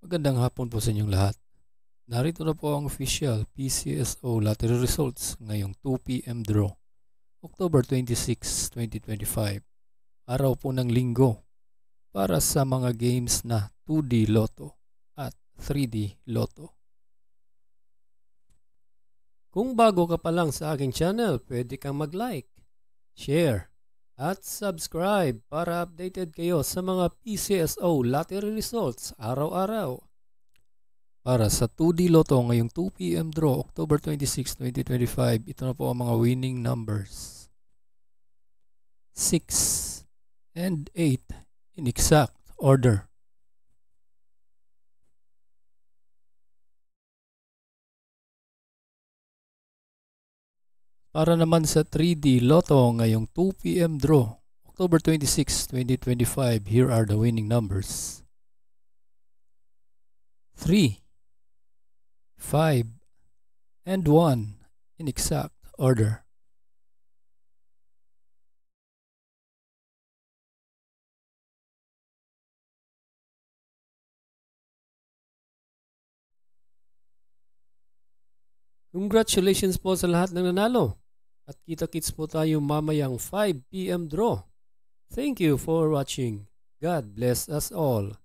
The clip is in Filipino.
Magandang hapon po sa inyong lahat. Narito na po ang official PCSO lottery results ngayong 2 p.m. draw, October 26, 2025. Araw po ng linggo para sa mga games na 2D Lotto at 3D Lotto. Kung bago ka pa lang sa aking channel, pwede kang mag-like, share, at subscribe para updated kayo sa mga PCSO lottery results araw-araw. Para sa 2D Lotto ngayong 2 p.m. draw, October 26, 2025, ito na po ang mga winning numbers. 6 and 8 in exact order. Para naman sa 3D Lotto ngayong 2 p.m. draw, October 26, 2025, here are the winning numbers. 3, 5, and 1 in exact order. Congratulations po sa lahat ng nanalo. At kita-kits po tayo mamayang 5 p.m. draw. Thank you for watching. God bless us all.